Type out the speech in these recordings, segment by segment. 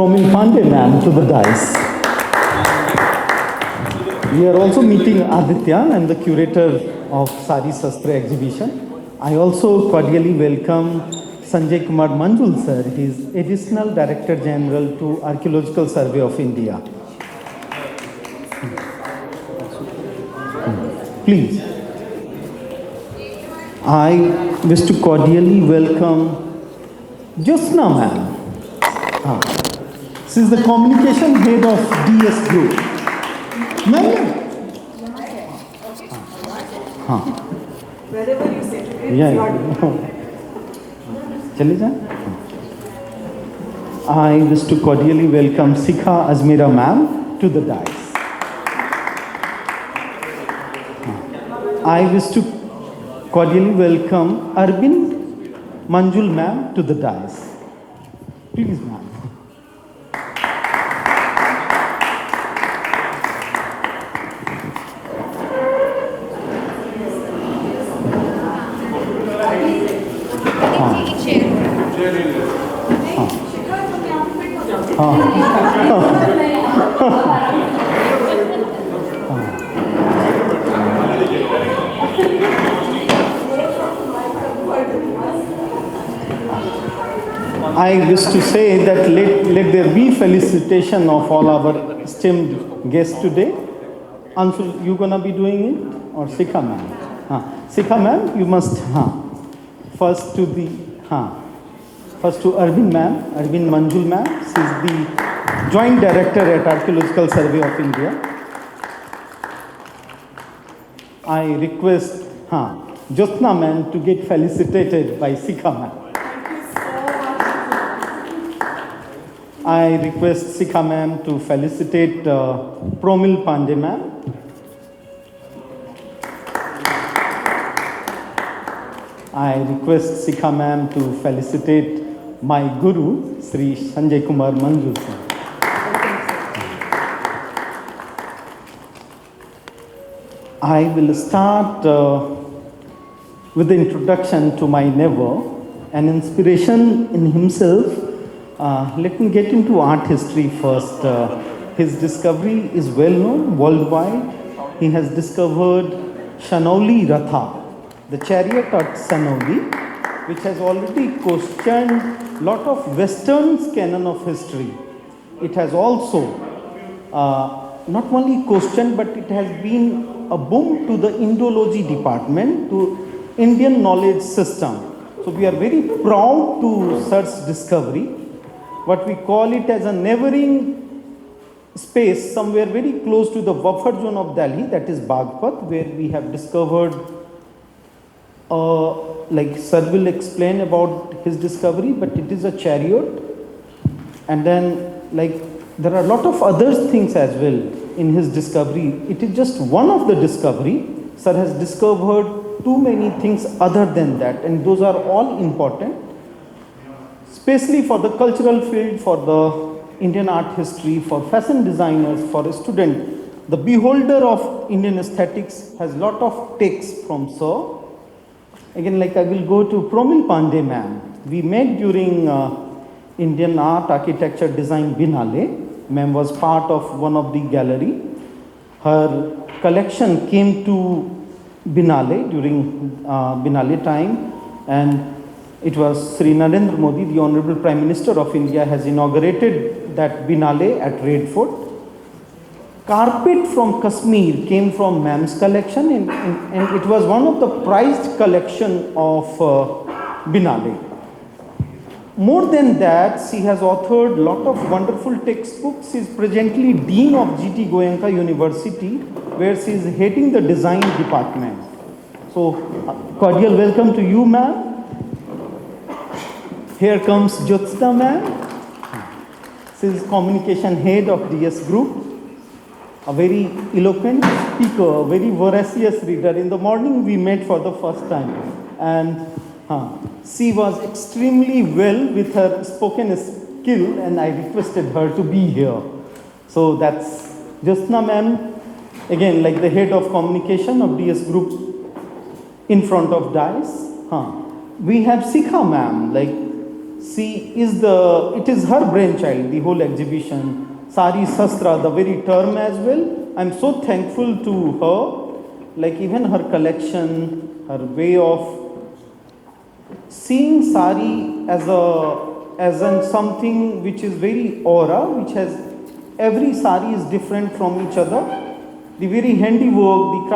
Promil Pande ma'am to the dais. We are also meeting Aditya, I'm the curator of Saree Shastra exhibition. I also cordially welcome Sanjay Kumar Manjul sir. He is Additional Director General to Archaeological Survey of India. Please. I wish to cordially welcome Jyotsna ma'am. She is the communication head of DS Group. Ma'am. Wherever you sit, चले जाएं? I wish to cordially welcome Sikha Azmira ma'am to the dais. I wish to cordially welcome Arvin Manjul ma'am to the dais. Please ma'am. I wish to say that let there be felicitation of all our esteemed guests today. Anshul, you gonna be doing it or Sikha ma'am? Sikha ma'am, you must first to Arvin ma'am, Arvin Manjul ma'am. She is the Joint Director at Archaeological Survey of India. I request Jyotsna ma'am to get felicitated by Sikha ma'am. I request Sikha ma'am to felicitate Promil Pande ma'am. I request Sikha ma'am to felicitate my guru, Sri Sanjay Kumar Manjul sir. I will start with the introduction to my neighbor, an inspiration in himself. Let me get into art history first. His discovery is well known worldwide. He has discovered Shanauli Ratha, the chariot at Shanauli, which has already questioned lot of Western canon of history. It has also not only questioned, but it has been a boom to the Indology department, to Indian knowledge system. So we are very proud to such discovery. What we call it as a neighboring space somewhere very close to the buffer zone of Delhi, that is Bagpat, where we have discovered, like sir will explain about his discovery, but it is a chariot. And then like there are a lot of other things as well in his discovery. It is just one of the discovery. Sir has discovered too many things other than that, and those are all important, especially for the cultural field, for the Indian art history, for fashion designers, for a student. The beholder of Indian aesthetics has lot of takes from sir. Again, like I will go to Promil Pande ma'am. We met during Indian art, architecture, design Biennale. Ma'am was part of one of the gallery. Her collection came to Biennale during Biennale time, and it was Sri Narendra Modi, the Honorable Prime Minister of India, has inaugurated that Biennale at Red Fort. Carpet from Kashmir came from ma'am's collection, and it was one of the prized collection of Biennale. More than that, she has authored lot of wonderful textbooks. She is presently Dean of GT Goenka University, where she is heading the design department. So, cordial welcome to you, ma'am. Here comes Jyotsna ma'am. She is communication head of DS Group. A very eloquent speaker, a very voracious reader. In the morning we met for the first time, and she was extremely well with her spoken skill, and I requested her to be here. So that's Jyotsna ma'am, again like the head of communication of DS Group in front of dais. We have Sikha ma'am, like it is her brainchild, the whole exhibition. Saree Shastra, the very term as well. I'm so thankful to her, like even her collection, her way of seeing sari as an something which is very aura, which has every sari is different from each other. The very handiwork, the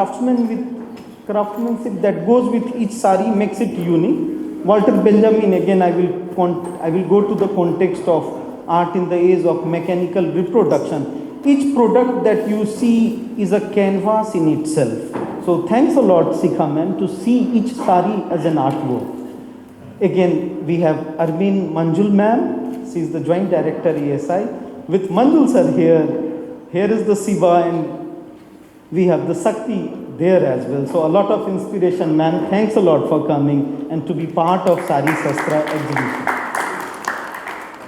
craftsmanship that goes with each sari makes it unique. Walter Benjamin, again I will go to the context of art in the age of mechanical reproduction. Each product that you see is a canvas in itself. So thanks a lot, Sikha ma'am, to see each sari as an artwork. Again, we have Arvin Manjul ma'am, she is the joint director ESI. With Manjul sir here is the Siva, and we have the Sakti there as well. So a lot of inspiration, ma'am. Thanks a lot for coming and to be part of Saree Shastra exhibition.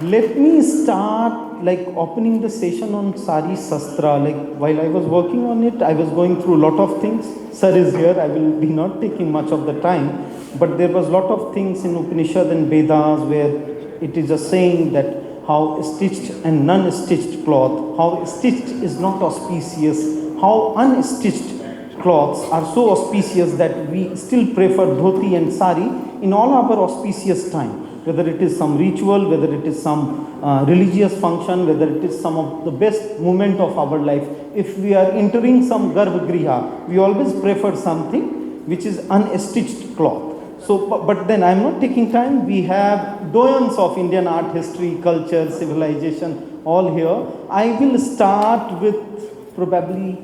Let me start like opening the session on Saree Shastra. Like while I was working on it, I was going through a lot of things. Sir is here, I will be not taking much of the time. But there was a lot of things in Upanishad and Vedas where it is a saying that how stitched and non-stitched cloth, how stitched is not auspicious, how unstitched cloths are so auspicious that we still prefer dhoti and sari in all our auspicious time. Whether it is some ritual, whether it is some religious function, whether it is some of the best moment of our life. If we are entering some garbhagriha, we always prefer something which is unstitched cloth. So, but then I'm not taking time. We have doyens of Indian art history, culture, civilization, all here. I will start with probably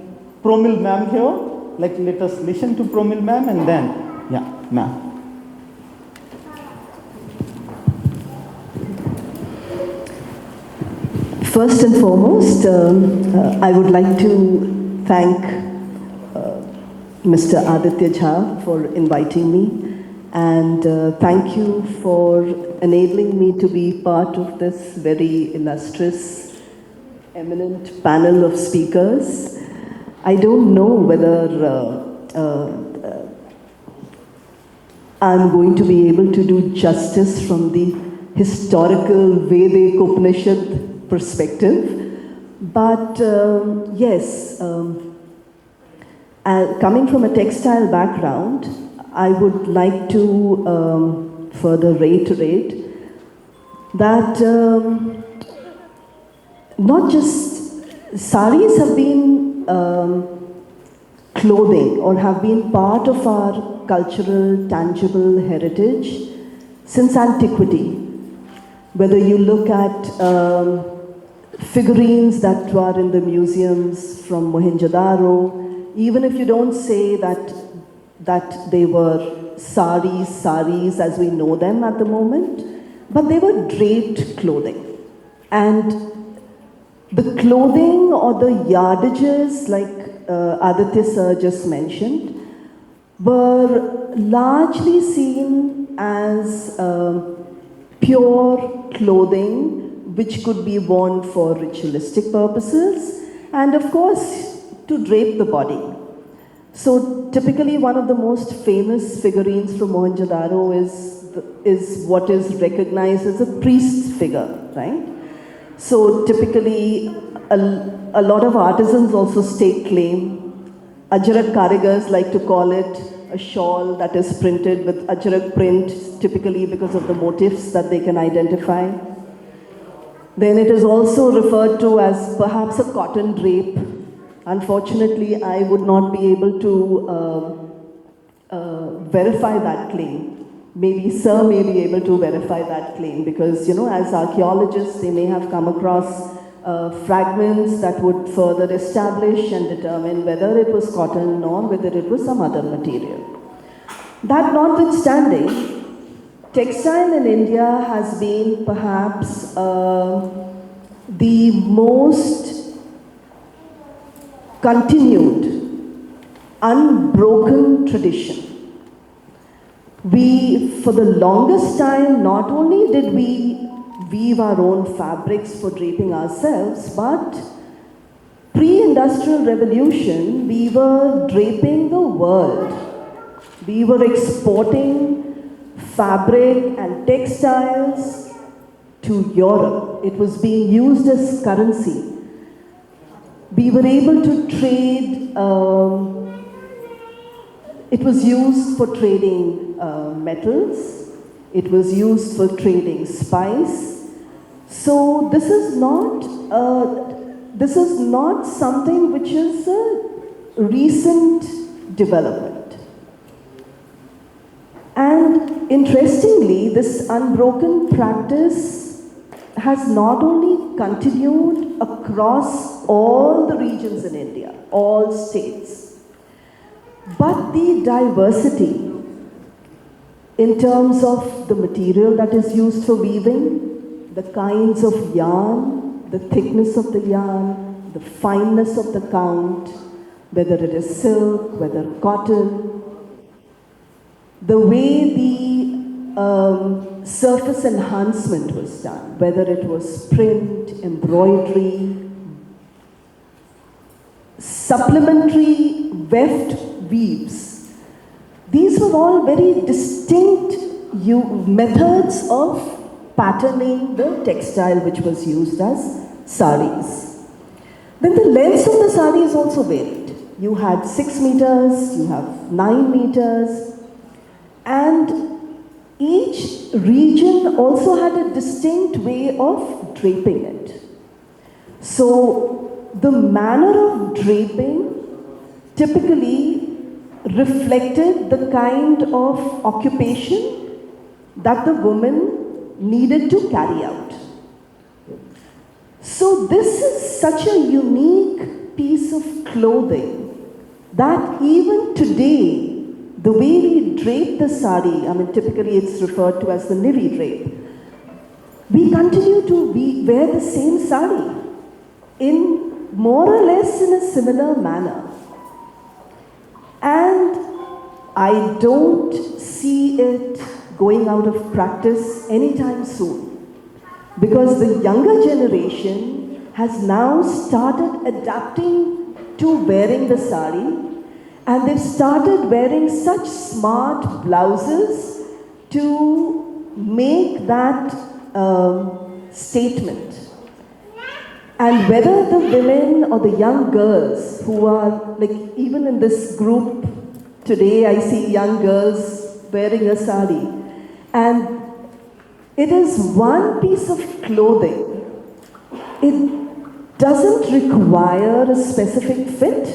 Promil ma'am here. Like let us listen to Promil ma'am and then, yeah, ma'am. First and foremost, I would like to thank Mr. Aditya Jha for inviting me, and thank you for enabling me to be part of this very illustrious, eminent panel of speakers. I don't know whether I'm going to be able to do justice from the historical Vedic Upanishad perspective, but yes, coming from a textile background, I would like to further reiterate that not just saris have been clothing or have been part of our cultural, tangible heritage since antiquity. Whether you look at figurines that were in the museums from Mohenjo-daro, even if you don't say that they were saris as we know them at the moment, but they were draped clothing. And the clothing or the yardages, like Aditya sir just mentioned, were largely seen as pure clothing which could be worn for ritualistic purposes and of course to drape the body. So typically one of the most famous figurines from Mohenjo-daro is what is recognized as a priest's figure, right? So typically a lot of artisans also stake claim. Ajrak karigars like to call it a shawl that is printed with Ajrak print, typically because of the motifs that they can identify. Then it is also referred to as perhaps a cotton drape. Unfortunately, I would not be able to verify that claim. Maybe sir may be able to verify that claim because, you know, as archaeologists, they may have come across fragments that would further establish and determine whether it was cotton or whether it was some other material. That notwithstanding, textile in India has been perhaps the most continued, unbroken tradition. We, for the longest time, not only did we weave our own fabrics for draping ourselves, but pre-industrial revolution, we were draping the world. We were exporting fabric and textiles to Europe. It was being used as currency. We were able to trade, it was used for trading metals, it was used for trading spice. So this is not something which is a recent development. And interestingly, this unbroken practice has not only continued across all the regions in India, all states, but the diversity in terms of the material that is used for weaving, the kinds of yarn, the thickness of the yarn, the fineness of the count, whether it is silk, whether cotton, the way the surface enhancement was done, whether it was print, embroidery, supplementary weft weaves. These were all very distinct methods of patterning the textile which was used as saris. Then the lengths of the saris also varied. You had 6 meters, you have 9 meters, and each region also had a distinct way of draping it. So the manner of draping typically reflected the kind of occupation that the woman needed to carry out. So this is such a unique piece of clothing that even today, the way we drape the sari, I mean typically it's referred to as the niri drape, we continue to wear the same sari in more or less in a similar manner. And I don't see it going out of practice anytime soon, because the younger generation has now started adapting to wearing the sari, and they've started wearing such smart blouses to make that statement. And whether the women or the young girls who are, like even in this group today, I see young girls wearing a sari. And it is one piece of clothing. It doesn't require a specific fit.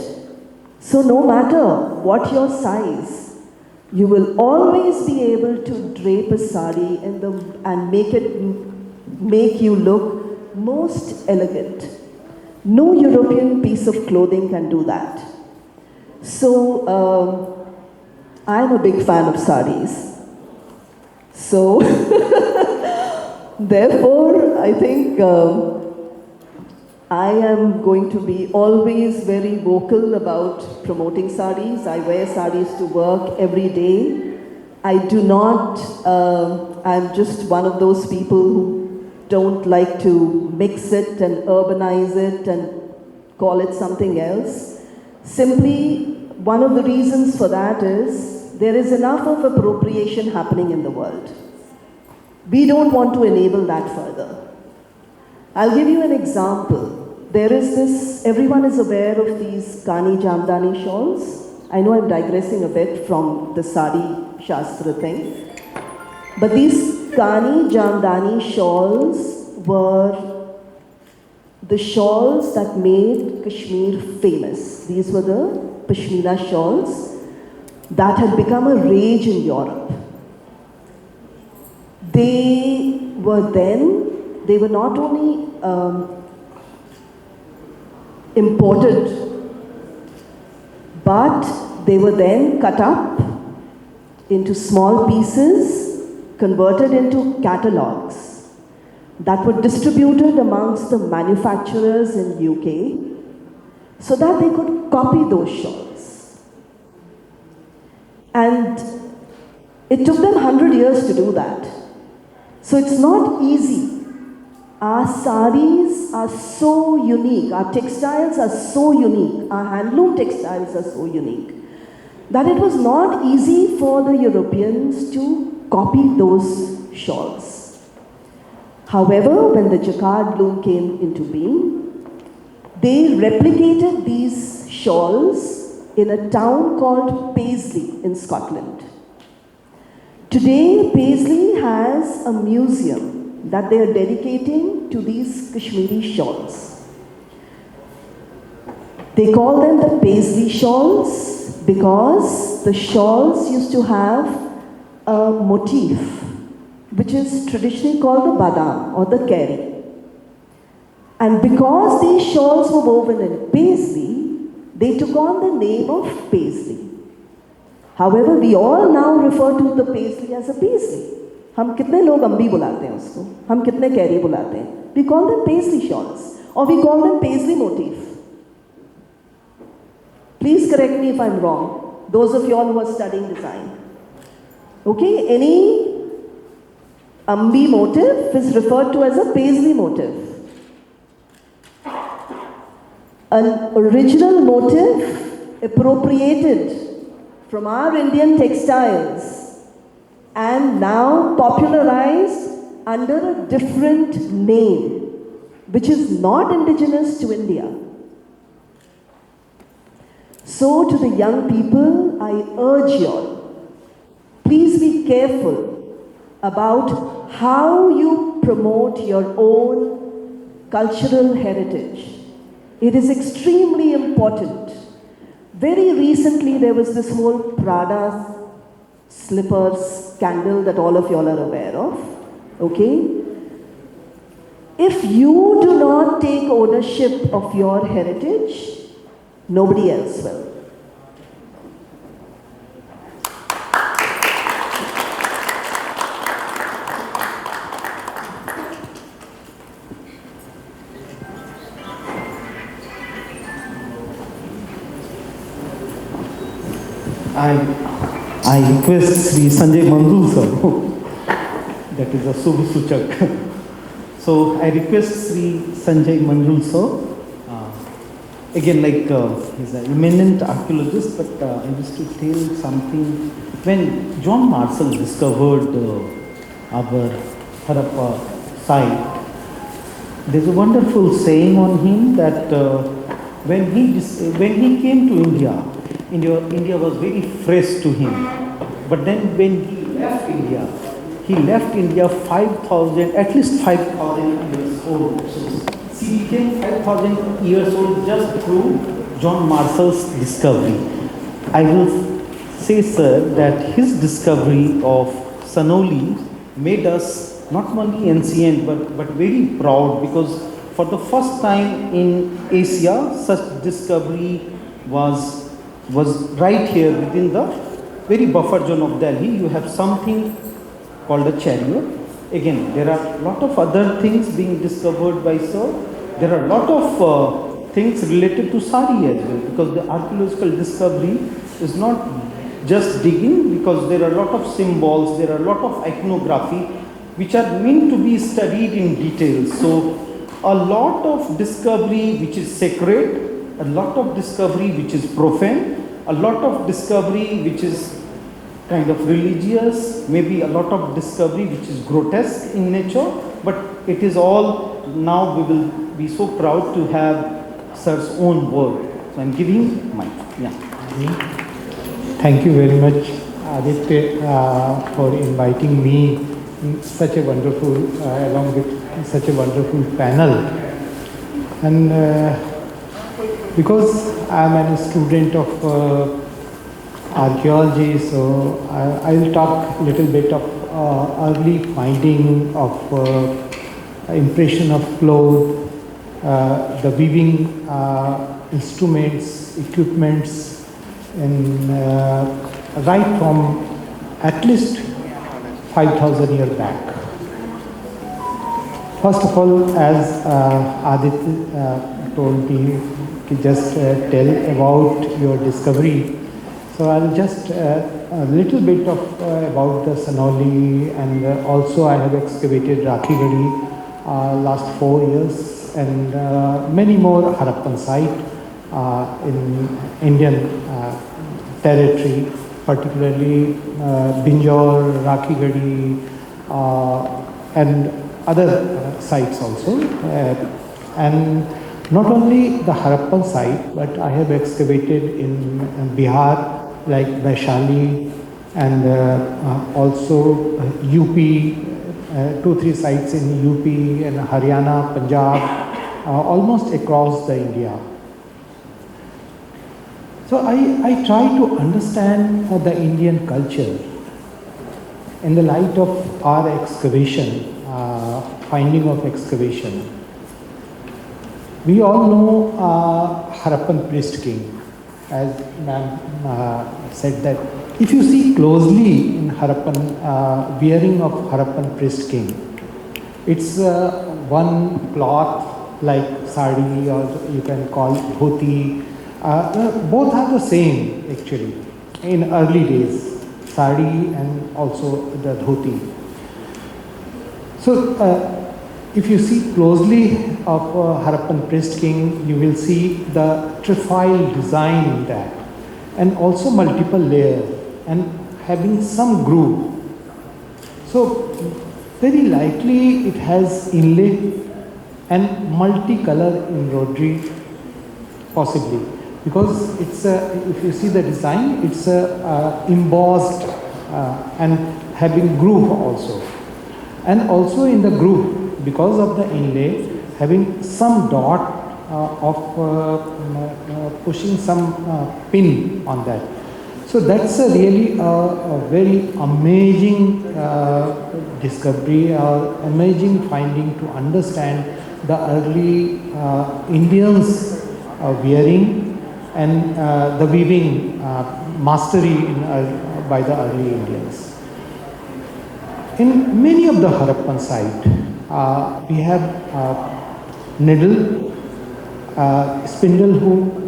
So no matter what your size, you will always be able to drape a sari and make you look most elegant. No European piece of clothing can do that. So I'm a big fan of saris. So therefore, I think I am going to be always very vocal about promoting saris. I wear saris to work every day. I do not, I'm just one of those people who don't like to mix it and urbanize it and call it something else. Simply, one of the reasons for that is there is enough of appropriation happening in the world. We don't want to enable that further. I'll give you an example. There is this, everyone is aware of these Kani Jamdani shawls. I know I'm digressing a bit from the Saree Shastra thing. But these Kani Jamdani shawls were the shawls that made Kashmir famous. These were the Pashmina shawls that had become a rage in Europe. They were not only imported, but they were then cut up into small pieces, converted into catalogs that were distributed amongst the manufacturers in UK so that they could copy those shawls. And it took them 100 years to do that. So it's not easy. Our saris are so unique, our textiles are so unique, our handloom textiles are so unique, that it was not easy for the Europeans to copy those shawls. However, when the jacquard loom came into being, they replicated these shawls in a town called Paisley in Scotland. Today, Paisley has a museum that they are dedicating to these Kashmiri shawls. They call them the Paisley shawls because the shawls used to have a motif which is traditionally called the badam or the keri. And because these shawls were woven in Paisley, they took on the name of Paisley. However, we all now refer to the Paisley as a Paisley. हम कितने लोग अम्बी बुलाते हैं उसको, हम कितने carry बुलाते हैं. We call them Paisley shawls or we call them Paisley motif. Please correct me if I'm wrong, those of you all who are studying design. Okay, any Ambi motif is referred to as a Paisley motif. An original motif appropriated from our Indian textiles and now popularized under a different name, which is not indigenous to India. So to the young people, I urge you all, please be careful about how you promote your own cultural heritage. It is extremely important. Very recently, there was this whole Prada slippers scandal that all of you all are aware of. Okay? If you do not take ownership of your heritage, nobody else will. I request Sri Sanjay Manjul sir, that is a Subh Suchak. So I request Sri Sanjay Manjul sir. Again, he's an eminent archaeologist, but I used to tell something. When John Marshall discovered our Harappa site, there's a wonderful saying on him that when he came to India was very fresh to him. But then when he left India 5,000, at least 5,000 years old. So he became 5,000 years old just through John Marshall's discovery. I will say, sir, that his discovery of Sanoli made us not only ancient but very proud, because for the first time in Asia, such discovery was right here within the very buffer zone of Delhi. You have something called a chariot. Again, there are a lot of other things being discovered by sir. There are a lot of things related to Saree as well, because the archaeological discovery is not just digging, because there are a lot of symbols, there are a lot of iconography which are meant to be studied in detail. So a lot of discovery which is sacred, a lot of discovery which is profane, a lot of discovery which is kind of religious, maybe a lot of discovery which is grotesque in nature, but it is all, now we will be so proud to have sir's own word. So I'm giving mic. Yeah. Thank you very much, Aditya, for inviting me in such a wonderful, along with such a wonderful panel. And because I'm a student of archaeology, so I will talk a little bit of early finding of impression of cloth, the weaving instruments, equipments, and right from at least 5,000 years back. First of all, as Aditya told me, just tell about your discovery. So I'll just a little bit of about the Sanoli, and also I have excavated Rakhigarhi last 4 years, and many more Harappan site in Indian territory, particularly Binjore, Rakhigarhi, and other sites also. And not only the Harappan site, but I have excavated in Bihar, like Vaishali, and also UP, 2-3 sites in UP and Haryana, Punjab, almost across the India. So I try to understand the Indian culture in the light of our excavation, finding of excavation. We all know Harappan priest king, as ma'am said that if you see closely in Harappan, wearing of Harappan priest king, it's one cloth like sari, or you can call dhoti. Both are the same actually in early days, sari and also the dhoti. So if you see closely of Harappan priest king, you will see the trefoil design in that, and also multiple layers and having some groove. So very likely it has inlay and multicolor embroidery, possibly, because it's if you see the design, it's embossed and having groove also, and also in the groove, because of the inlay, having some dot of pushing some pin on that. So that's a really a very amazing discovery, amazing finding to understand the early Indians wearing and the weaving mastery by the early Indians. In many of the Harappan sites, we have needle, spindle hook,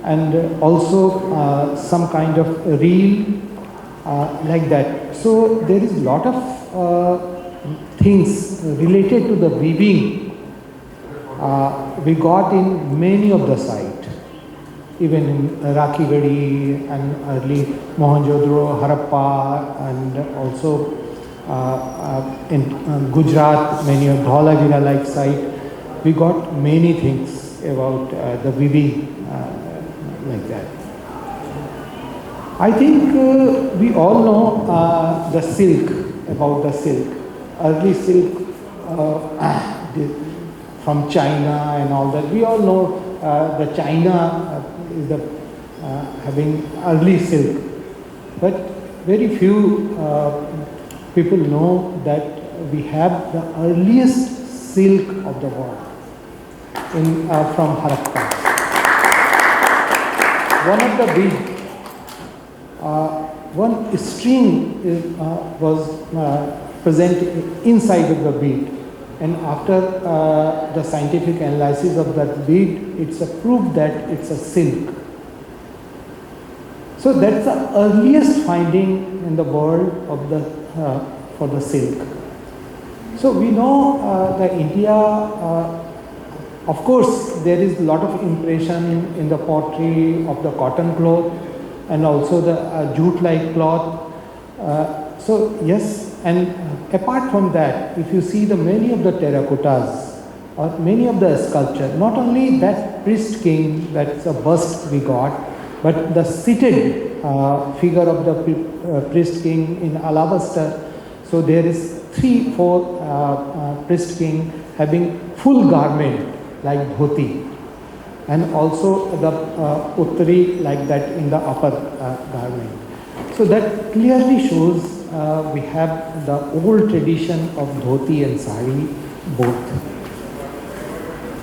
and also some kind of reel like that. So there is a lot of things related to the weaving we got in many of the sites, even in Rakhigarhi and early Mohenjo-daro, Harappa, and also in Gujarat, many of Dhaulagiri like site. We got many things about the weaving like that. I think we all know the silk, about the silk. Early silk from China and all that. We all know the China is the having early silk, but very few people know that we have the earliest silk of the world in from Harappa. One of the beads, one string was present inside of the bead, and after the scientific analysis of that bead, it's a proof that it's a silk. So that's the earliest finding in the world of the for the silk. So we know that India, of course, there is a lot of impression in the pottery of the cotton cloth and also the jute-like cloth. So yes, and apart from that, if you see the many of the terracottas or many of the sculpture, not only that priest king, that's a bust we got, but the seated figure of the priest king in alabaster. So there is 3-4 priest king having full garment like dhoti, and also the uttari like that in the upper garment. So that clearly shows we have the old tradition of dhoti and sari both.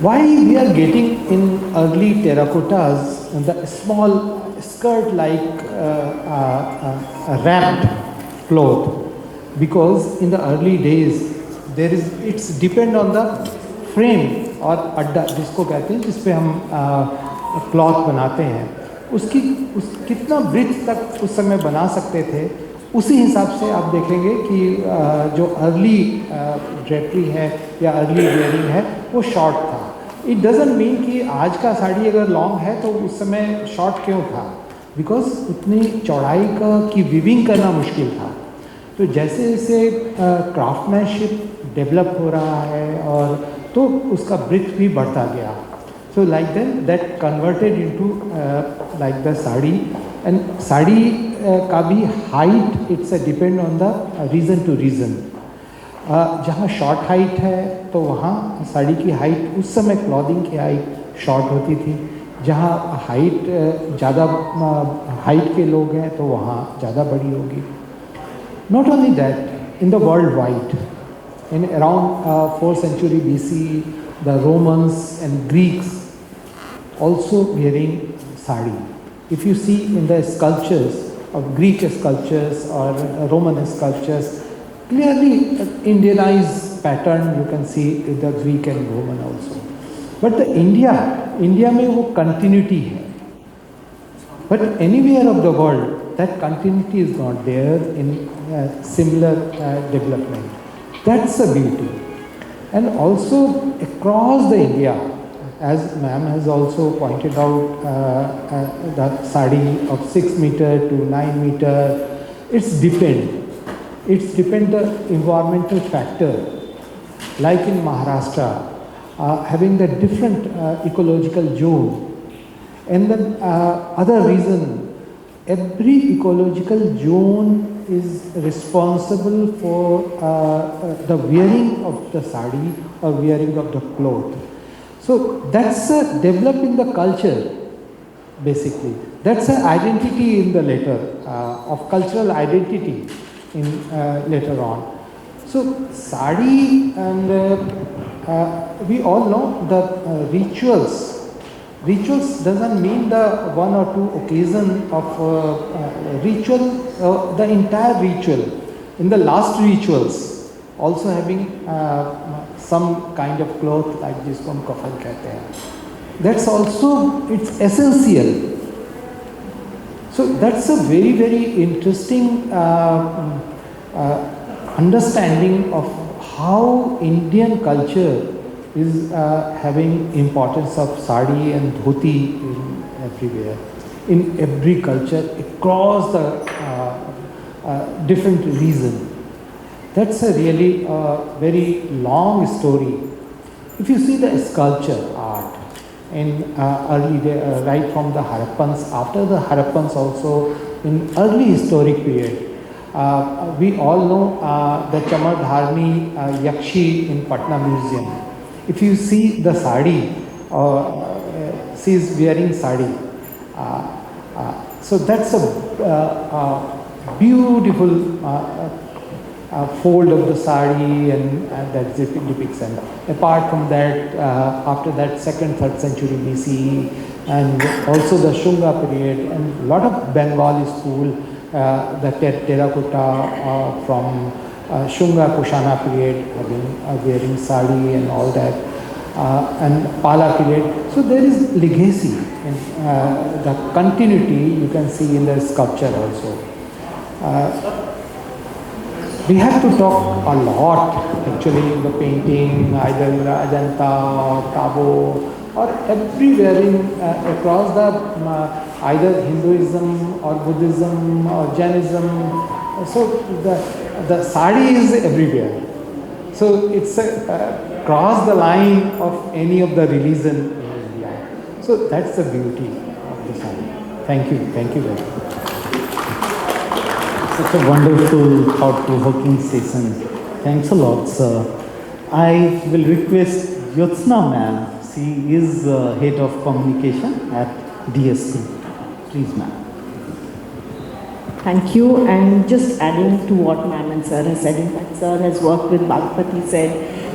Why we are getting in early terracottas the small skirt like wrapped cloth? Because in the early days there is, it's depend on the frame और अड्डा जिसको कहते हैं, जिस पे हम cloth बनाते हैं, उसकी कितना ब्रिथ तक उस समय बना सकते थे, उसी हिसाब से आप देखेंगे कि जो अर्ली ड्रेपरी है या अर्ली वेयरिंग है वो शॉर्ट था. इट डजंट मीन कि आज का साड़ी अगर लॉन्ग है तो उस समय शॉर्ट क्यों था, बिकॉज उतनी चौड़ाई की वीविंग करना मुश्किल था. तो जैसे जैसे क्राफ्टमैनशिप डेवलप हो रहा है और तो उसका ब्रिथ भी बढ़ता गया. So like that converted into like the sari, and sari का भी height it's a depend on the region to region. जहाँ शॉर्ट हाइट है तो वहाँ साड़ी की हाइट उस समय क्लॉथिंग की हाइट शॉर्ट होती थी. जहाँ हाइट ज़्यादा हाइट के लोग हैं तो वहाँ ज़्यादा बड़ी होगी. Not only that, in the world wide in around 4th century BC, the Romans and Greeks also wearing sari. If you see in the sculptures of Greek sculptures or Roman sculptures, clearly Indianized pattern you can see in the Greek and Roman also. But the India में वो continuity है. But anywhere of the world, that continuity is not there in similar development. That's the beauty. And also across the India, as ma'am has also pointed out, the sari of 6 meter to 9 meter, it's depend the environmental factor. Like in Maharashtra, having the different ecological zone, and then other reason, every ecological zone is responsible for the wearing of the sari or wearing of the cloth. So that's developing the culture basically. That's an identity in the later of cultural identity in later on. So sari, and we all know the rituals. Rituals doesn't mean the one or two occasion of ritual, the entire ritual. In the last rituals, also having some kind of cloth like जिसको हम कफन कहते हैं. That's also, it's essential. So that's a very, very interesting understanding of how Indian culture is having importance of sari and dhoti everywhere, in every culture across the different region. That's a really very long story. If you see the sculpture art in early day, right from the Harappans, after the Harappans also in early historic period, we all know the Chamardharni Yakshi in Patna Museum. If you see the sari, she is wearing sari. So that's a beautiful fold of the sari, and that depicts. And apart from that, after that 2nd, 3rd century BC, and also the Shunga period, and a lot of Bengali school, the terracotta from Shunga Kushana period, having wearing sari and all that, and Pala period. So there is legacy and the continuity you can see in the sculpture also. We have to talk a lot actually in the painting, either Ajanta or Tabo or everywhere in across the either Hinduism or Buddhism or Jainism. So the sari is everywhere. So it's cross the line of any of the religion in India. So that's the beauty of the sari. Thank you very much. Such a wonderful, thought-provoking session. Thanks a lot, sir. I will request Jyotsna ma'am. She is head of communication at DST. Please, ma'am. Thank you. And just adding to what ma'am and sir has said, in fact, sir has worked with Bagpati said,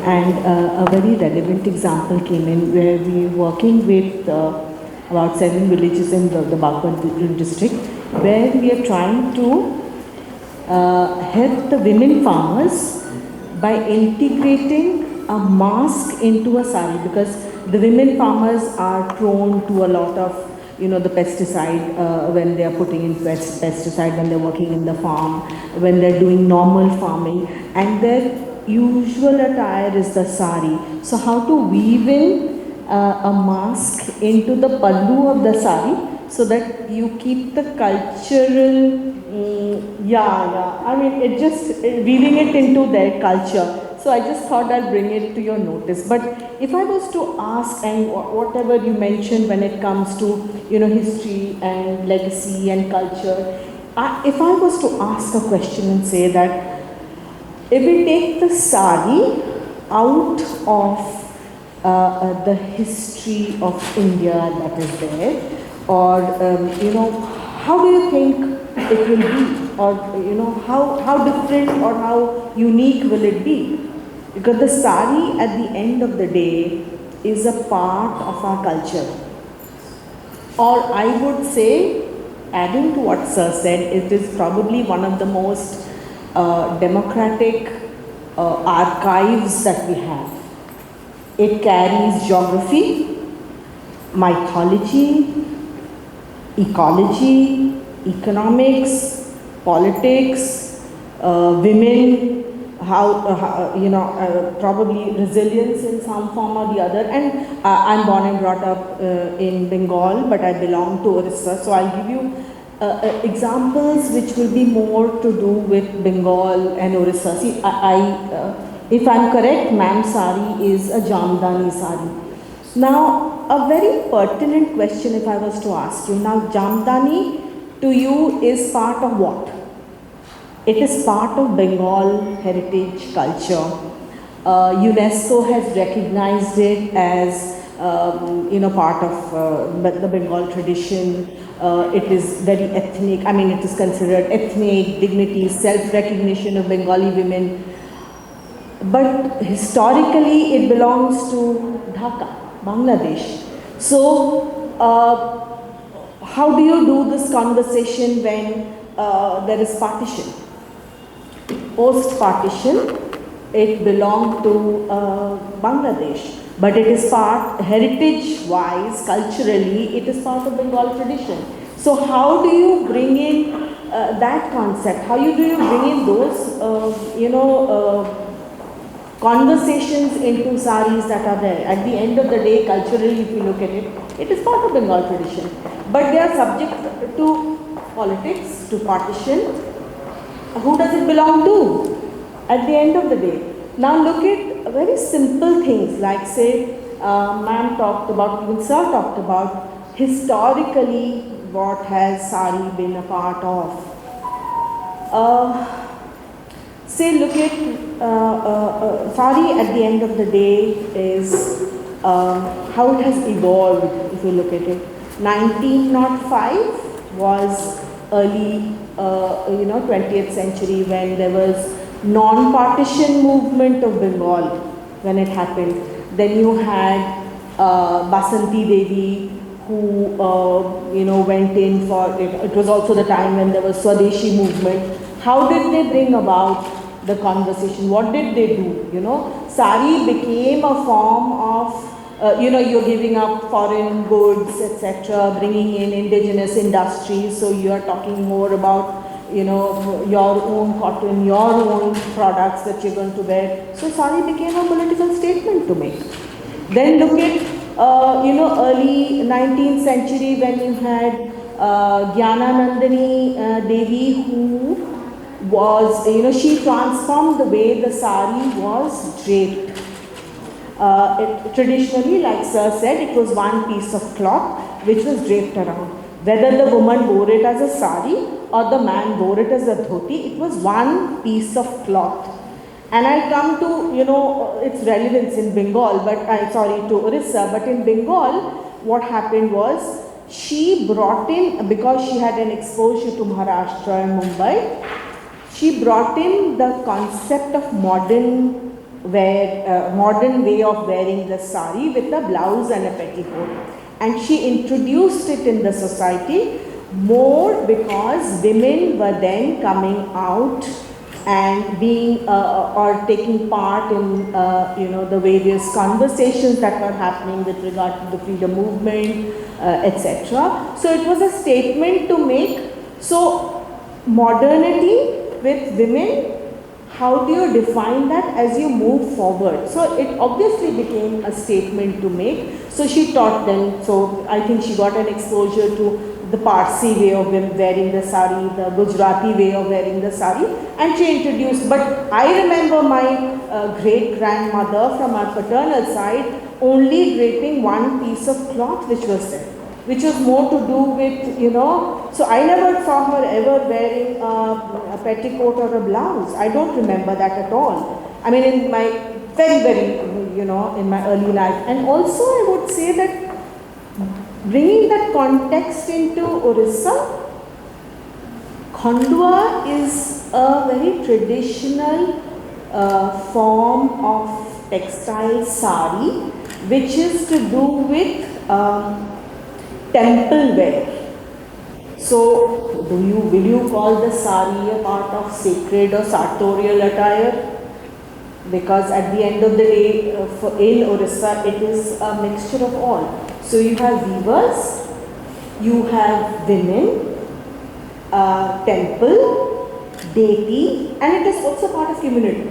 and a very relevant example came in where we were working with about 7 villages in the Bagpati district, where we are trying to help the women farmers by integrating a mask into a sari, because the women farmers are prone to a lot of the pesticide when they are putting in pesticide, when they're working in the farm, when they're doing normal farming, and their usual attire is the sari. So how to weave in a mask into the pallu of the sari so that you keep the cultural, I mean, it just weaving it into their culture. So I just thought I'll bring it to your notice. But if I was to ask, and whatever you mentioned when it comes to, history and legacy and culture, if I was to ask a question and say that, if we take the sari out of the history of India that is there, or how do you think it will be, or how different or how unique will it be? Because the sari at the end of the day is a part of our culture. Or I would say, adding to what Sir said, it is probably one of the most democratic archives that we have. It carries geography, mythology, ecology, economics, politics, women, probably resilience in some form or the other. And I'm born and brought up in Bengal, but I belong to Orissa, so I'll give you examples which will be more to do with Bengal and Orissa. See, if I'm correct, ma'am sari is a Jamdani sari. Now, a very pertinent question if I was to ask you. Now, Jamdani to you is part of what? It is part of Bengal heritage culture. UNESCO has recognized it as part of the Bengal tradition. It is very ethnic. It is considered ethnic, dignity, self-recognition of Bengali women. But historically, it belongs to Dhaka, Bangladesh. So, how do you do this conversation when there is partition? Post-partition, it belonged to Bangladesh. But it is part, heritage-wise, culturally, it is part of Bengal tradition. So how do you bring in that concept? How do you bring in those, conversations into saris that are there? At the end of the day, culturally, if you look at it, it is part of Bengal tradition. But they are subject to politics, to partition. Who does it belong to? At the end of the day. Now look at very simple things like, say, ma'am talked about, even sir talked about, historically what has sari been a part of. Say, look at sari at the end of the day is how it has evolved, if you look at it. 1905 was early 20th century, when there was non-partition movement of Bengal when it happened. Then you had Basanti Devi, who went in for it. It was also the time when there was Swadeshi movement. How did they bring about the conversation? What did they do? Sari became a form of you're giving up foreign goods, etc., bringing in indigenous industries. So you are talking more about your own cotton, your own products that you're going to wear. So sari became a political statement to make. Then look at, early 19th century, when you had Gyananandani Devi, who was, she transformed the way the sari was draped. Traditionally, like Sir said, it was one piece of cloth which was draped around. Whether the woman wore it as a sari or the man wore it as a dhoti, it was one piece of cloth. And I come to, its relevance in Bengal, to Orissa, but in Bengal, what happened was, she brought in, because she had an exposure to Maharashtra and Mumbai, she brought in the concept of modern way of wearing the sari with a blouse and a petticoat. And she introduced it in the society more because women were then coming out and being or taking part in the various conversations that were happening with regard to the freedom movement, etc. So it was a statement to make. So modernity with women, how do you define that as you move forward? So it obviously became a statement to make. So she taught them. So I think she got an exposure to the Parsi way of wearing the sari, the Gujarati way of wearing the sari, and she introduced. But I remember my great-grandmother from our paternal side only draping one piece of cloth which was there, which was more to do with, you know, so I never saw her ever wearing a petticoat or a blouse. I don't remember that at all. I mean, in my very, you know, in my early life. And also I would say that bringing that context into Orissa, Khandwa is a very traditional form of textile sari, which is to do with temple wear. So, will you call the sari a part of sacred or sartorial attire? Because at the end of the day, in Orissa, it is a mixture of all. So you have weavers, you have women, temple, deity, and it is also part of community.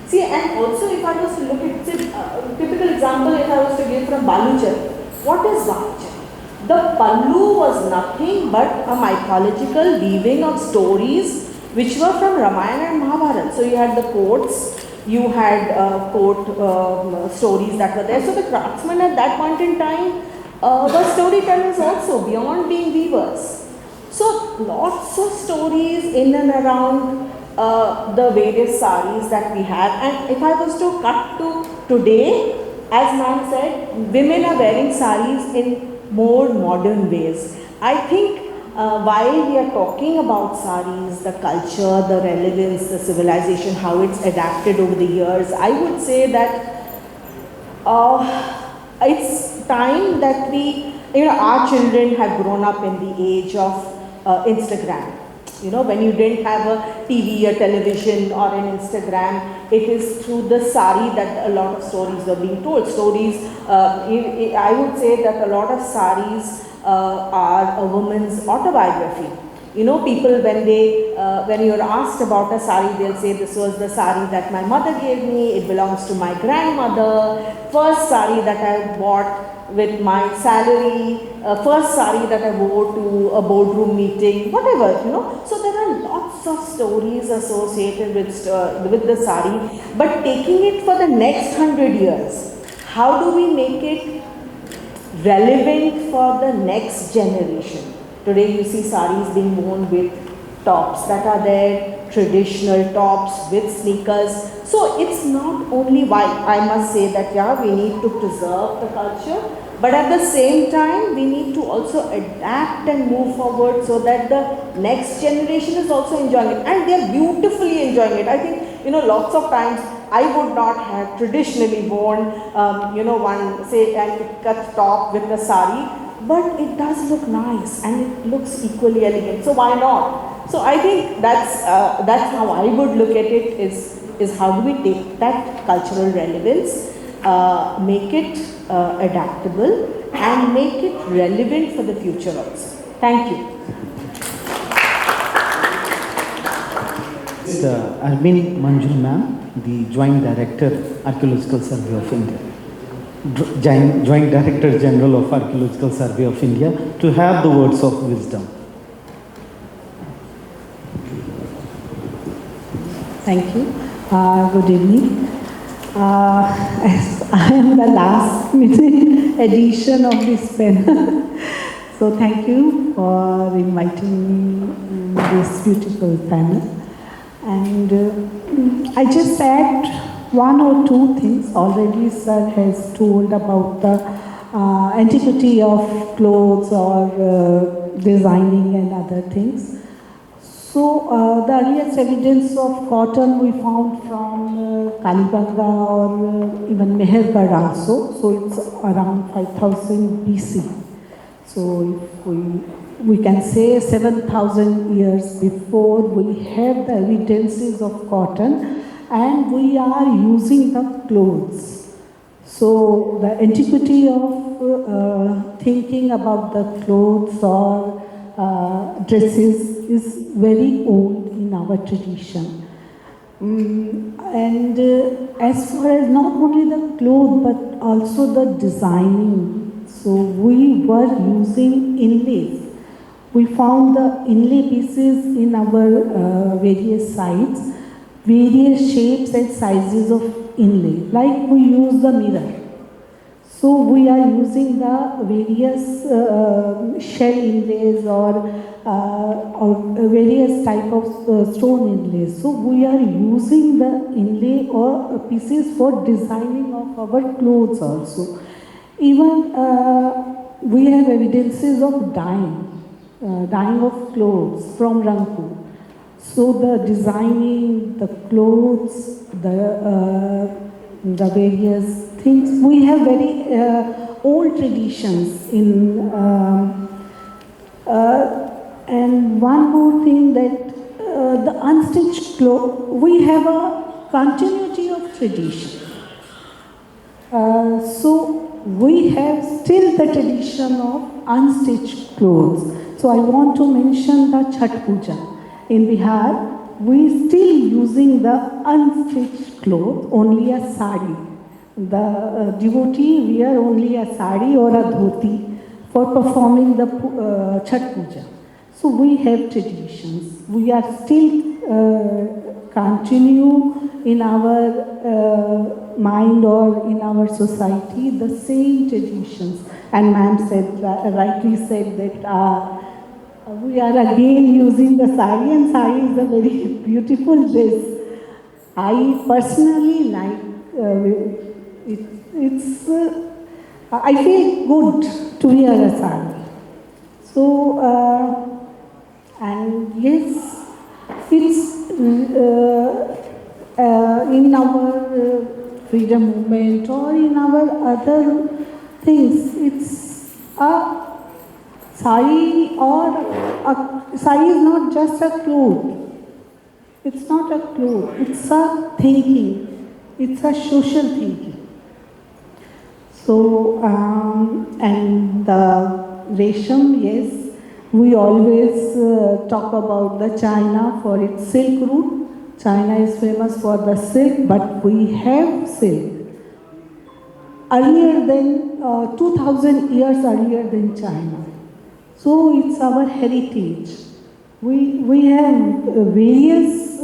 See, and also if I was to look at, say, typical example, if I was to give from Baluchar, what is Baluchar? The pallu was nothing but a mythological weaving of stories which were from Ramayana and Mahabharata. So you had the courts, you had court stories that were there. So the craftsmen at that point in time were storytellers also, beyond being weavers. So lots of stories in and around the various saris that we have. And if I was to cut to today, as ma'am said, women are wearing saris in more modern ways. I think while we are talking about saris, the culture, the relevance, the civilization, how it's adapted over the years, I would say that it's time that we, you know, our children have grown up in the age of Instagram. You know, when you didn't have a TV, a television or an Instagram, it is through the sari that a lot of stories were being told. Stories, I would say that a lot of saris are a woman's autobiography. You know, people when you're asked about a sari, they'll say, this was the sari that my mother gave me, it belongs to my grandmother, first sari that I bought with my salary, first sari that I wore to a boardroom meeting, whatever, you know. So there are lots of stories associated with the sari, but taking it for the next 100 years, how do we make it relevant for the next generation? Today you see saris being worn with tops that are there, traditional tops with sneakers. So it's not only why I must say that, yeah, we need to preserve the culture, but at the same time we need to also adapt and move forward so that the next generation is also enjoying it, and they are beautifully enjoying it. I think, you know, lots of times I would not have traditionally worn, you know, one, say, an cut top with a sari, but it does look nice and it looks equally elegant. So why not? So I think that's how I would look at it, is how do we take that cultural relevance, make it adaptable and make it relevant for the future also. Thank you. It's Arvin Manjul ma'am, the Joint Director, Archaeological Survey of India. Joint Director General of Archaeological Survey of India, to have the words of wisdom. Thank you. Good evening. As I am the last minute edition of this panel, so thank you for inviting me in this beautiful panel. And I just add one or two things. Already Sir has told about the antiquity of clothes or designing and other things. So the earliest evidence of cotton we found from Kalibanga or even Mehergarh also. So it's around 5000 BC. So if we can say 7000 years before we have the evidences of cotton, and we are using the clothes. So the antiquity of thinking about the clothes or dresses is very old in our tradition. And as far as not only the clothes but also the designing, so we were using inlays. We found the inlay pieces in our various sites, various shapes and sizes of inlay, like we use the mirror. So we are using the various shell inlays or various type of stone inlays. So we are using the inlay or pieces for designing of our clothes also. Even we have evidences of dyeing of clothes from Rangpur. So the designing, the clothes, the various things, we have very old traditions in, and one more thing that the unstitched cloth, we have a continuity of tradition. So we have still the tradition of unstitched clothes. So I want to mention the Chhat Puja. In Bihar, we still using the unstitched cloth, only a sari. The devotee wear only a sari or a dhoti for performing the Chhat Puja. So we have traditions. We are still continue in our mind or in our society the same traditions. And ma'am said, rightly said that we are again using the sari, and sari is a very beautiful dress. I personally like it's. I feel good to wear a sari. So and yes, it's in our freedom movement or in our other things. It's a sari, or a sari is not just a cloth. It's not a cloth. It's a thinking. It's a social thinking. So and the Resham, yes. We always talk about the China for its silk route. China is famous for the silk, but we have silk earlier than 2000 years earlier than China. So it's our heritage. We have various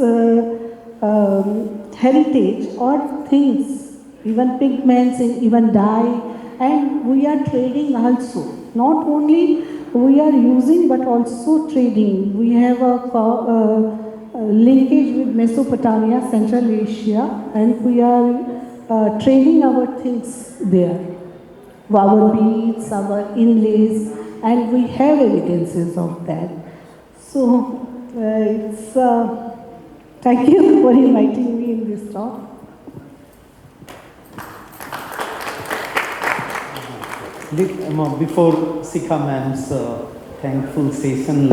heritage or things, even pigments, even dye, and we are trading also. Not only we are using but also trading. We have a linkage with Mesopotamia, Central Asia, and we are trading our things there. Our beads, our inlays, and we have evidences of that. So it's thank you for inviting me in this talk. Before Sikha ma'am's thankful session,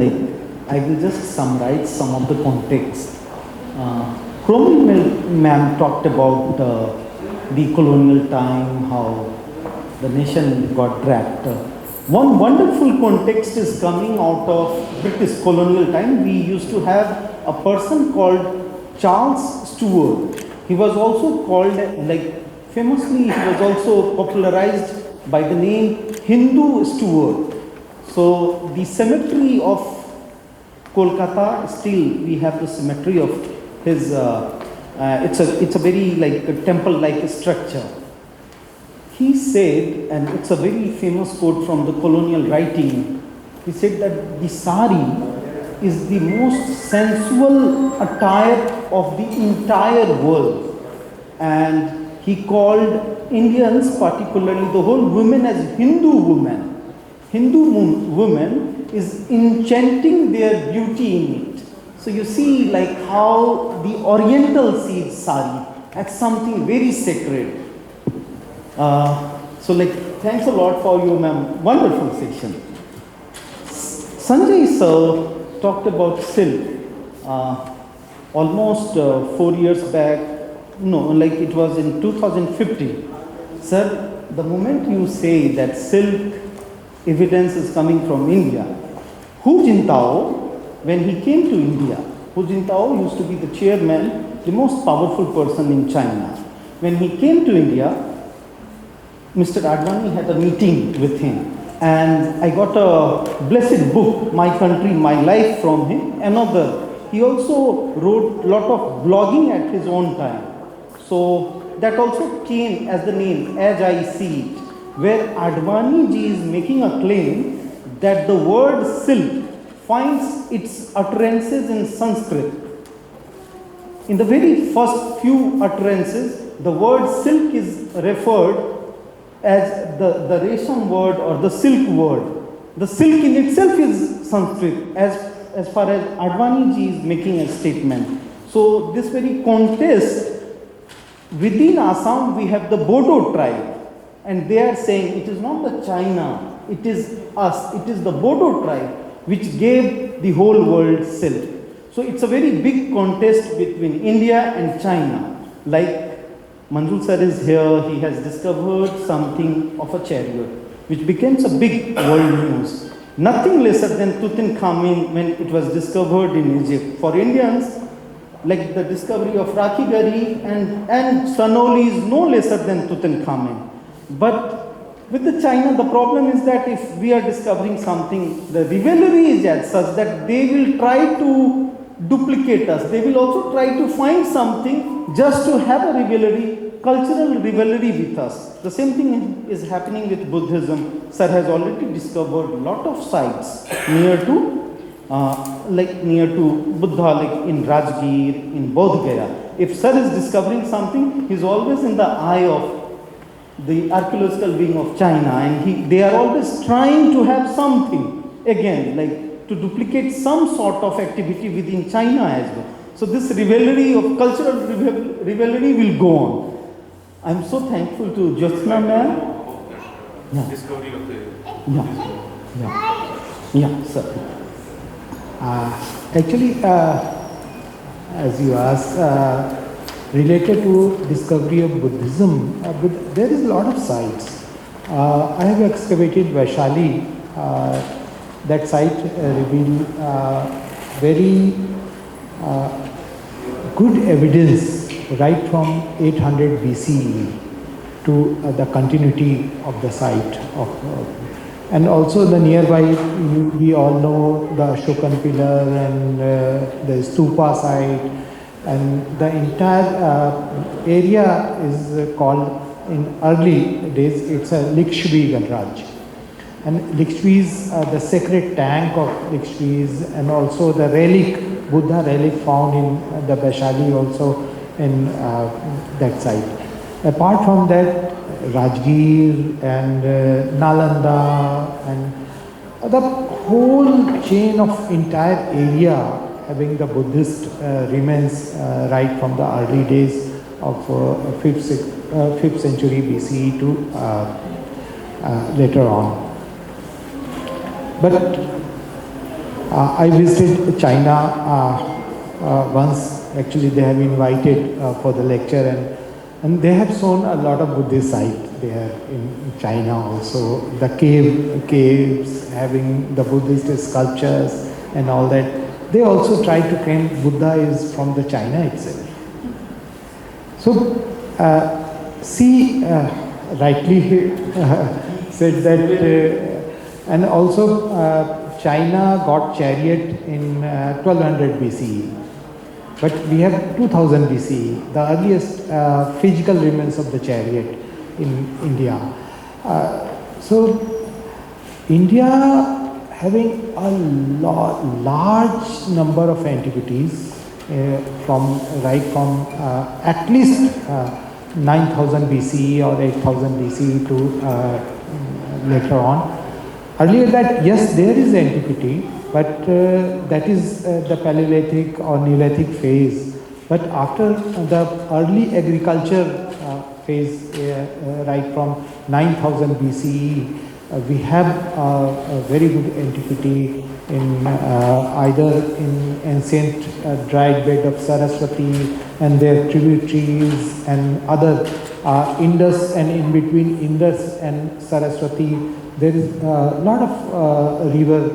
I will just summarize some of the context. Promil ma'am talked about the colonial time, how the nation got trapped. One wonderful context is coming out of British colonial time. We used to have a person called Charles Stewart. He was also called, famously, he was also popularized by the name Hindu Stewart. So the cemetery of Kolkata, still we have the cemetery of his, it's a very a temple-like structure. He said, and it's a very famous quote from the colonial writing, he said that the sari is the most sensual attire of the entire world. And he called Indians, particularly the whole women, as Hindu women. Hindu women is enchanting their beauty in it. So you see how the Oriental sees sari as something very sacred. Thanks a lot for your wonderful session. Sanjay sir talked about silk almost 4 years back. No, it was in 2015. Sir, the moment you say that silk evidence is coming from India, Hu Jintao, when he came to India, Hu Jintao used to be the chairman, the most powerful person in China. When he came to India, Mr. Advani had a meeting with him, And I got a blessed book, My Country, My Life, from him. Another, he also wrote a lot of blogging at his own time. So that also came as the name, As I See It, where Advani ji is making a claim that the word silk finds its utterances in Sanskrit. In the very first few utterances, the word silk is referred as the Resham word or the silk word. The silk in itself is Sanskrit as far as Advani ji is making a statement. So this very contest, within Assam we have the Bodo tribe, and they are saying it is not the China, it is us, it is the Bodo tribe which gave the whole world silk. So it's a very big contest between India and China. Like Manjul sir is here, he has discovered something of a chariot, which becomes a big world news. Nothing lesser than Tutankhamun when it was discovered in Egypt. For Indians, like the discovery of Rakhi Gari and Sanoli is no lesser than Tutankhamun. But with the China, the problem is that if we are discovering something, the rivalry is as such that they will try to duplicate us. They will also try to find something just to have a rivalry, cultural rivalry with us. The same thing is happening with Buddhism. Sir has already discovered a lot of sites near to Buddha, like in Rajgir, in Bodh Gaya. If Sir is discovering something, he is always in the eye of the archaeological wing of China, and they are always trying to have something, again, like to duplicate some sort of activity within China as well. So this rivalry of cultural rivalry will go on. I am so thankful to Jyotsna ma'am. Yeah. Discovery of the Yeah, sir. Actually, as you asked, related to discovery of Buddhism, there is a lot of sites. I have excavated Vaishali. That site revealed very good evidence right from 800 BCE to the continuity of the site and also the nearby, we all know the Ashokan pillar and the Stupa site, and the entire area is called, in early days, it's a Likshvi Ganraj. And Likshvis, the sacred tank of Likshvis, and also the relic, Buddha relic found in the Vaishali also in that site. Apart from that, Rajgir and Nalanda and the whole chain of entire area having the Buddhist remains right from the early days of 5th century BCE to later on. But I visited China once. Actually, they have invited for the lecture, and they have shown a lot of Buddhist sites there in China also. The caves having the Buddhist sculptures and all that. They also try to claim Buddha is from the China itself. So, rightly said that. And also, China got chariot in 1200 BCE, but we have 2000 BCE, the earliest physical remains of the chariot in India. So, India having a large number of antiquities from at least 9000 BCE or 8000 BCE to later on. Earlier that, yes, there is antiquity, but that is the Paleolithic or Neolithic phase. But after the early agriculture phase, right from 9000 BCE, we have a very good antiquity in either in ancient dried bed of Saraswati and their tributaries and other Indus, and in between Indus and Saraswati there is a lot of river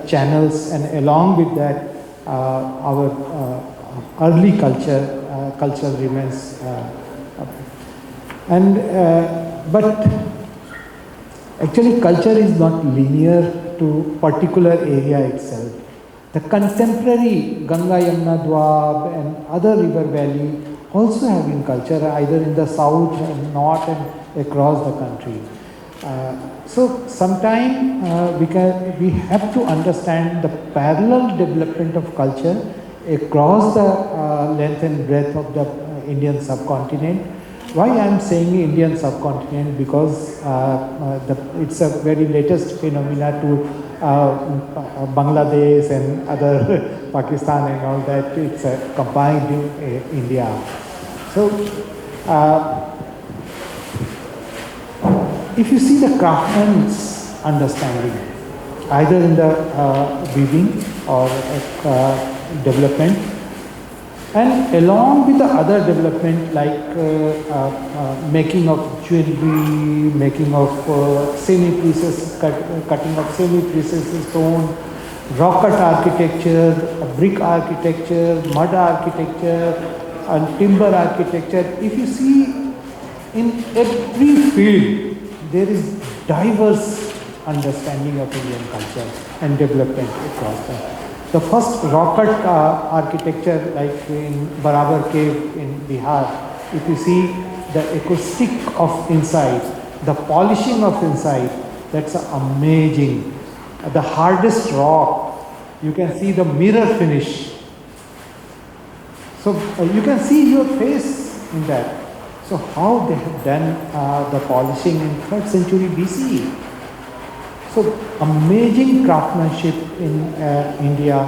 channels, and along with that our early culture remains. But Actually, culture is not linear to particular area itself. The contemporary Ganga Yamuna Dwab and other river valley also having culture either in the south and north and across the country. So sometime we have to understand the parallel development of culture across the length and breadth of the Indian subcontinent. Why I am saying Indian subcontinent? Because it's a very latest phenomena to Bangladesh and other Pakistan and all that. It's a combined India. So if you see the craftsman's understanding, either in the weaving or development, and along with the other development like making of jewelry, making of semi-precious, cutting of semi-precious stone, rock cut architecture, brick architecture, mud architecture, and timber architecture. If you see in every field, there is diverse understanding of Indian culture and development across the first rock cut architecture, like in Barabar cave in Bihar, if you see the acoustic of inside, the polishing of inside, that's amazing. The hardest rock, you can see the mirror finish. So you can see your face in that. So how they have done the polishing in 3rd century BCE. So amazing craftsmanship in India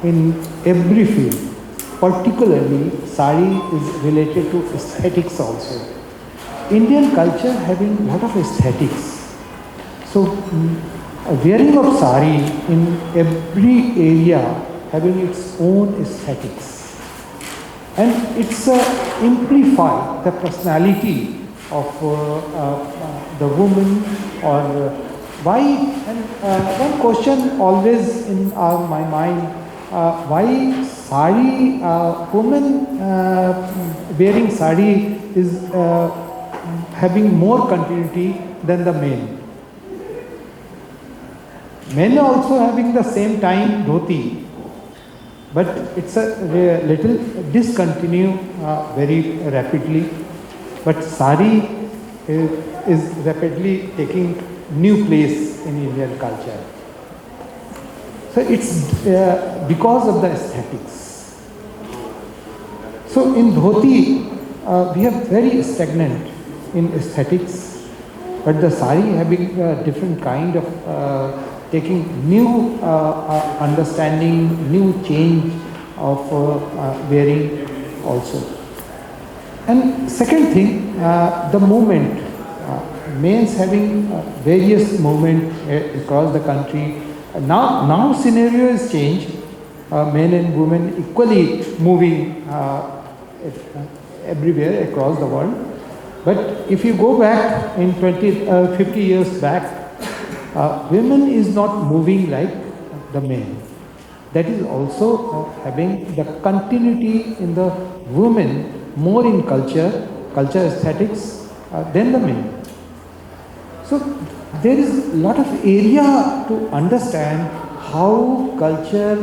in every field. Particularly, sari is related to aesthetics also. Indian culture having a lot of aesthetics. So wearing of sari in every area having its own aesthetics. And it's amplify the personality of the woman or why, and one question always in my mind, why sari, women wearing sari is having more continuity than the men. Men also having the same time dhoti, but it's a little discontinue very rapidly. But sari is rapidly taking new place in Indian culture. So it's because of the aesthetics. So in dhoti, we are very stagnant in aesthetics, but the sari having a different kind of taking new understanding, new change of wearing also. And second thing, the movement, males having various movement across the country. Now scenario has changed, men and women equally moving everywhere across the world. But if you go back in 50 years back, women is not moving like the men. That is also having the continuity in the women more in culture aesthetics than the men. So there is a lot of area to understand how culture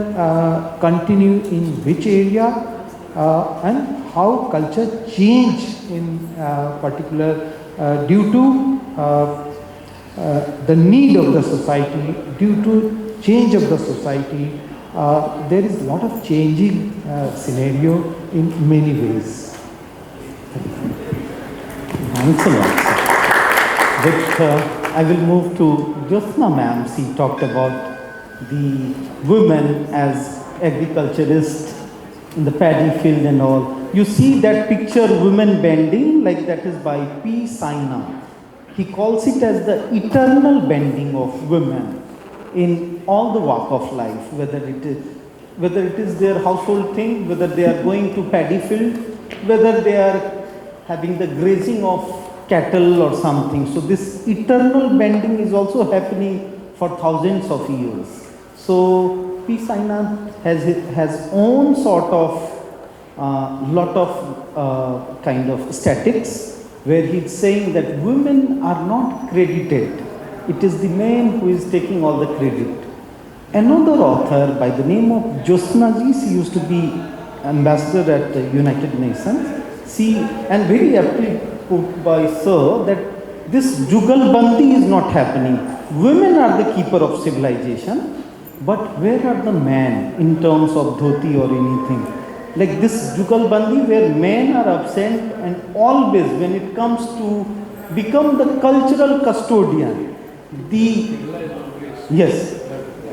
continue in which area and how culture change in particular due to the need of the society, due to change of the society. There is a lot of changing scenario in many ways. Thanks a lot, sir. But I will move to Jyotsna ma'am. She talked about the women as agriculturists in the paddy field and all. You see that picture, women bending, like that is by P. Saina. He calls it as the eternal bending of women in all the walk of life, whether it is their household thing, whether they are going to paddy field, whether they are having the grazing of cattle or something. So this eternal bending is also happening for thousands of years. So P. Saina has own sort of lot of kind of statics where he's saying that women are not credited. It is the man who is taking all the credit. Another author by the name of Jyotsna ji, she used to be ambassador at the United Nations. She, and very aptly put by Sir, that this Jugalbandi is not happening. Women are the keeper of civilization, but where are the men in terms of dhoti or anything? Like this Jugalbandi where men are absent, and always when it comes to become the cultural custodian, yes,